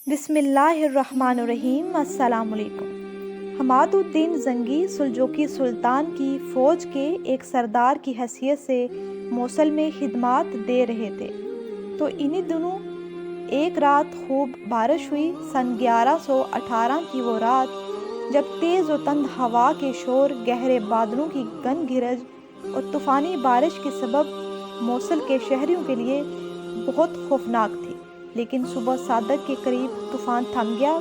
بسم اللہ الرحمن الرحیم۔ السلام علیکم۔ حماد الدین زنگی سلجوقی سلطان کی فوج کے ایک سردار کی حیثیت سے موصل میں خدمات دے رہے تھے، تو انہی دنوں ایک رات خوب بارش ہوئی۔ سن 1118 کی وہ رات جب تیز و تند ہوا کے شور، گہرے بادلوں کی گن گرج اور طوفانی بارش کے سبب موصل کے شہریوں کے لیے بہت خوفناک تھی۔ لیکن صبح صادق کے قریب طوفان تھم گیا،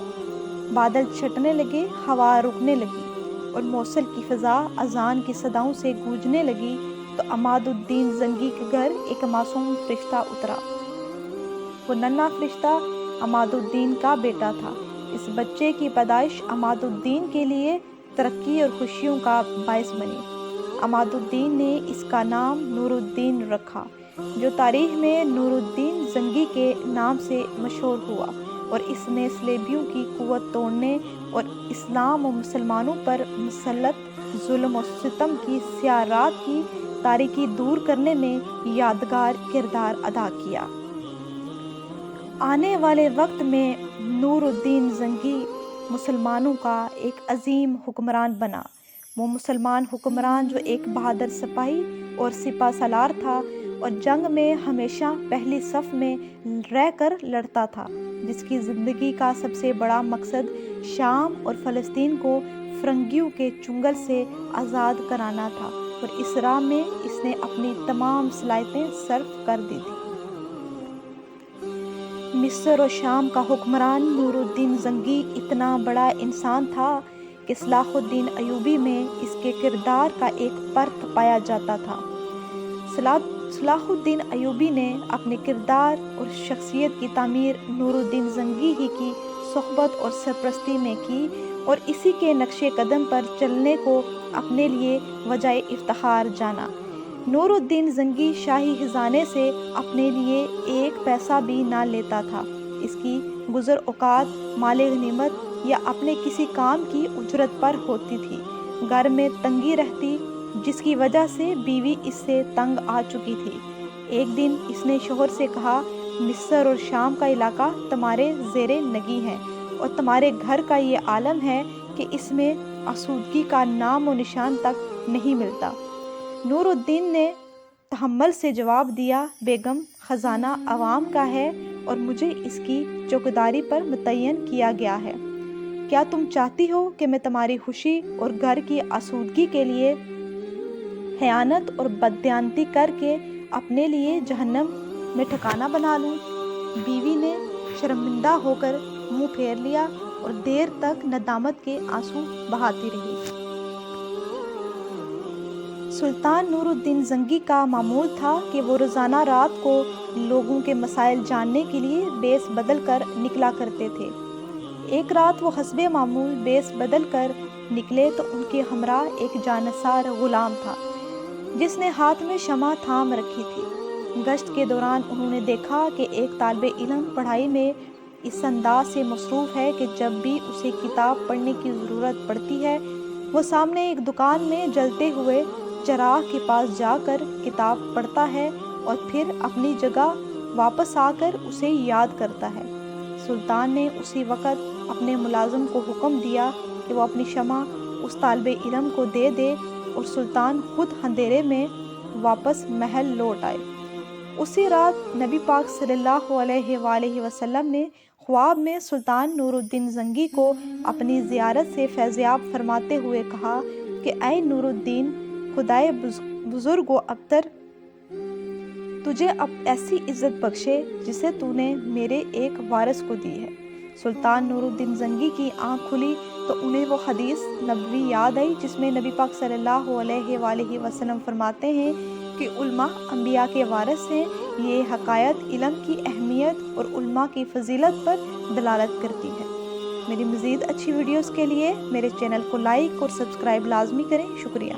بادل چھٹنے لگے، ہوا رکنے لگی اور موصل کی فضا اذان کی صداؤں سے گونجنے لگی تو حماد الدین زنگی کے گھر ایک معصوم فرشتہ اترا۔ وہ ننھا فرشتہ حماد الدین کا بیٹا تھا۔ اس بچے کی پیدائش حماد الدین کے لیے ترقی اور خوشیوں کا باعث بنی۔ حماد الدین نے اس کا نام نور الدین رکھا، جو تاریخ میں نور الدین زنگی کے نام سے مشہور ہوا، اور اس نے صلیبیوں کی قوت توڑنے اور اسلام و مسلمانوں پر مسلط ظلم و ستم کی سیاہ رات کی تاریکی دور کرنے میں یادگار کردار ادا کیا۔ آنے والے وقت میں نور الدین زنگی مسلمانوں کا ایک عظیم حکمران بنا۔ وہ مسلمان حکمران جو ایک بہادر سپاہی اور سپہ سالار تھا اور جنگ میں ہمیشہ پہلی صف میں رہ کر لڑتا تھا، جس کی زندگی کا سب سے بڑا مقصد شام اور فلسطین کو فرنگیوں کے چنگل سے آزاد کرانا تھا، اور اس راہ میں اس نے اپنی تمام صلاحیتیں صرف کر دی تھیں۔ مصر اور شام کا حکمران نور الدین زنگی اتنا بڑا انسان تھا کہ صلاح الدین ایوبی میں اس کے کردار کا ایک پرت پایا جاتا تھا۔ صلاح الدین ایوبی نے اپنے کردار اور شخصیت کی تعمیر نور الدین زنگی ہی کی صحبت اور سرپرستی میں کی، اور اسی کے نقش قدم پر چلنے کو اپنے لیے وجہ افتخار جانا۔ نور الدین زنگی شاہی خزانے سے اپنے لیے ایک پیسہ بھی نہ لیتا تھا۔ اس کی گزر اوقات مال غنیمت یا اپنے کسی کام کی اجرت پر ہوتی تھی۔ گھر میں تنگی رہتی، جس کی وجہ سے بیوی اس سے تنگ آ چکی تھی۔ ایک دن اس نے شوہر سے کہا، مصر اور شام کا علاقہ تمہارے زیر نگی ہے، اور تمہارے گھر کا یہ عالم ہے کہ اس میں آسودگی کا نام و نشان تک نہیں ملتا۔ نور الدین نے تحمل سے جواب دیا، بیگم، خزانہ عوام کا ہے اور مجھے اس کی چوکیداری پر متعین کیا گیا ہے۔ کیا تم چاہتی ہو کہ میں تمہاری خوشی اور گھر کی آسودگی کے لیے خیانت اور بددیانتی کر کے اپنے لیے جہنم میں ٹھکانہ بنا لوں؟ بیوی نے شرمندہ ہو کر منہ پھیر لیا اور دیر تک ندامت کے آنسو بہاتی رہی۔ سلطان نور الدین زنگی کا معمول تھا کہ وہ روزانہ رات کو لوگوں کے مسائل جاننے کے لیے بیس بدل کر نکلا کرتے تھے۔ ایک رات وہ حسب معمول بیس بدل کر نکلے تو ان کے ہمراہ ایک جانثار غلام تھا، جس نے ہاتھ میں شمع تھام رکھی تھی۔ گشت کے دوران انہوں نے دیکھا کہ ایک طالب علم پڑھائی میں اس انداز سے مصروف ہے کہ جب بھی اسے کتاب پڑھنے کی ضرورت پڑتی ہے، وہ سامنے ایک دکان میں جلتے ہوئے چراغ کے پاس جا کر کتاب پڑھتا ہے اور پھر اپنی جگہ واپس آ کر اسے یاد کرتا ہے۔ سلطان نے اسی وقت اپنے ملازم کو حکم دیا کہ وہ اپنی شمع اس طالب علم کو دے دے، اور سلطان خود اندھیرے میں واپس محل لوٹ آئے۔ اسی رات نبی پاک صلی اللہ علیہ وآلہ وسلم نے خواب میں سلطان نور الدین زنگی کو اپنی زیارت سے فیضیاب فرماتے ہوئے کہا کہ اے نور الدین، خدائے بزرگ و ابتر تجھے اب ایسی عزت بخشے جسے تو نے میرے ایک وارث کو دی ہے۔ سلطان نور الدین زنگی کی آنکھ کھلی تو انہیں وہ حدیث نبوی یاد آئی جس میں نبی پاک صلی اللہ علیہ وآلہ وسلم فرماتے ہیں کہ علماء انبیاء کے وارث ہیں۔ یہ حقائق علم کی اہمیت اور علماء کی فضیلت پر دلالت کرتی ہے۔ میری مزید اچھی ویڈیوز کے لیے میرے چینل کو لائک اور سبسکرائب لازمی کریں۔ شکریہ۔